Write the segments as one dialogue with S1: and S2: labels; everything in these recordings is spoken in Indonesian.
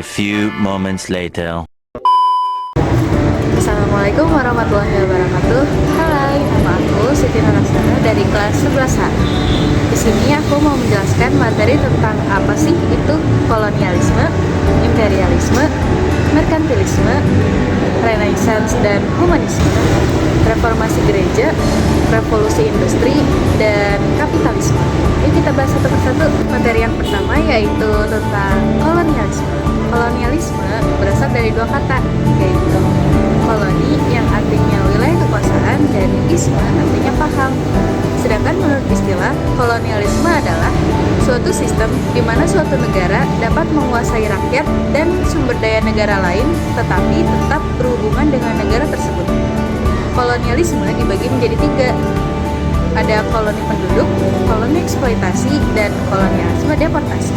S1: few moments later.
S2: Assalamualaikum warahmatullahi wabarakatuh. Hai, nama aku Siti Narasana dari kelas 11A. Di sini aku mau menjelaskan materi tentang apa sih itu kolonialisme, imperialisme, merkantilisme, renaissance dan humanisme, reformasi gereja, revolusi industri, dan kapitalisme. Yuk kita bahas satu persatu. Materi yang pertama yaitu tentang kolonialisme. Kolonialisme berasal dari dua kata, yaitu koloni yang artinya wilayah kekuasaan dan isme artinya paham. Sedangkan menurut istilah, kolonialisme adalah suatu sistem di mana suatu negara dapat menguasai rakyat dan sumber daya negara lain tetapi tetap berhubungan dengan negara tersebut. Kolonialisme dibagi menjadi tiga. Ada koloni penduduk, koloni eksploitasi, dan kolonialisme deportasi.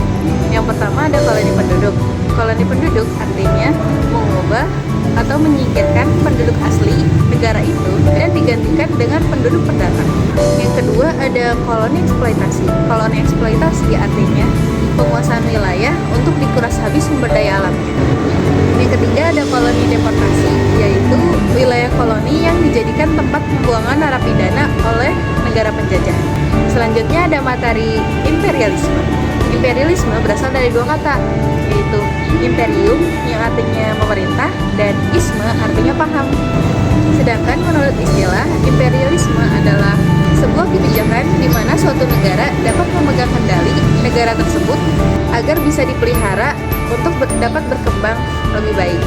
S2: Yang pertama ada koloni penduduk. Koloni penduduk artinya mengubah atau menyingkirkan penduduk asli negara itu dan digantikan dengan penduduk pendatang. Yang kedua ada koloni eksploitasi. Koloni eksploitasi artinya penguasaan wilayah untuk dikuras habis sumber daya alamnya. Yang ketiga ada koloni deportasi, yaitu wilayah koloni yang dijadikan tempat pembuangan narapidana oleh negara penjajah. Selanjutnya ada materi imperialisme. Imperialisme berasal dari dua kata, yaitu imperium yang artinya memerintah dan isme artinya paham. Sedangkan menurut istilah, imperialisme adalah sebuah kebijakan di mana suatu negara dapat memegang kendali negara tersebut agar bisa dipelihara untuk dapat berkembang lebih baik.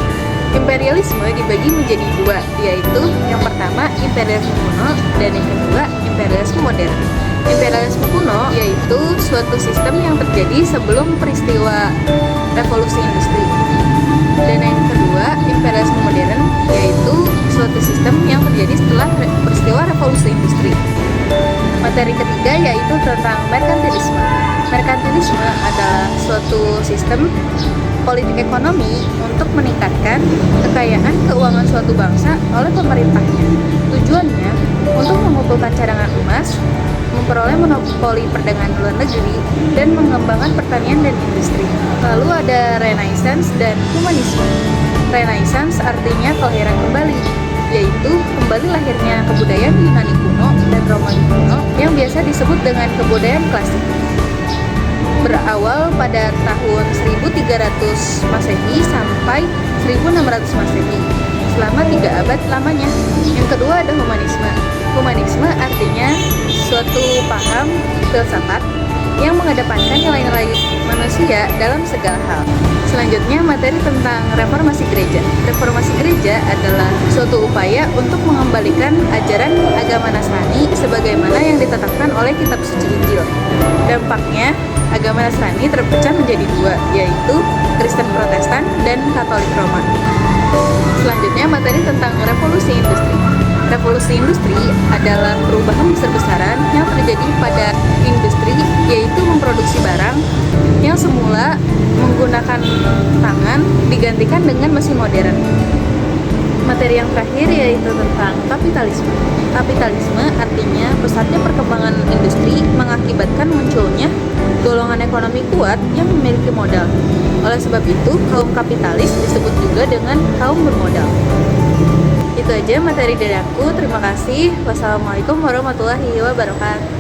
S2: Imperialisme dibagi menjadi dua, yaitu yang pertama imperialisme kuno dan yang kedua imperialisme modern. Imperialisme kuno yaitu suatu sistem yang terjadi sebelum peristiwa revolusi industri. Dan yang kedua, imperialisme modern yaitu suatu sistem yang terjadi setelah peristiwa revolusi industri. Materi ketiga yaitu tentang merkantilisme. Merkantilisme adalah suatu sistem politik ekonomi untuk meningkatkan kekayaan keuangan suatu bangsa oleh pemerintahnya. Tujuannya untuk mengumpulkan cadangan emas, memperoleh monopoli perdagangan luar negeri, dan mengembangkan pertanian dan industri. Lalu ada renaissance dan humanisme. Renaissance artinya kelahiran kembali, yaitu kembali lahirnya kebudayaan Yunani kuno dan Romawi kuno yang biasa disebut dengan kebudayaan klasik. Berawal pada tahun 1300 Masehi sampai 1600 Masehi, selama 3 abad lamanya. Yang kedua ada humanisme. Humanisme artinya suatu paham filsafat yang mengedepankan nilai-nilai manusia dalam segala hal. Selanjutnya materi tentang reformasi gereja. Reformasi gereja adalah suatu upaya untuk mengembalikan ajaran agama Nasrani sebagaimana yang ditetapkan oleh kitab suci Injil. Dampaknya, agama Nasrani terpecah menjadi dua, yaitu Kristen Protestan dan Katolik Roma. Selanjutnya materi tentang revolusi industri. Revolusi industri adalah perubahan besar-besaran yang terjadi pada industri, yaitu memproduksi barang yang semula menggunakan tangan digantikan dengan mesin modern. Materi yang terakhir yaitu tentang kapitalisme. Kapitalisme artinya pesatnya perkembangan industri mengakibatkan munculnya golongan ekonomi kuat yang memiliki modal. Oleh sebab itu, kaum kapitalis disebut juga dengan kaum bermodal. Itu aja materi dari aku. Terima kasih. Wassalamualaikum warahmatullahi wabarakatuh.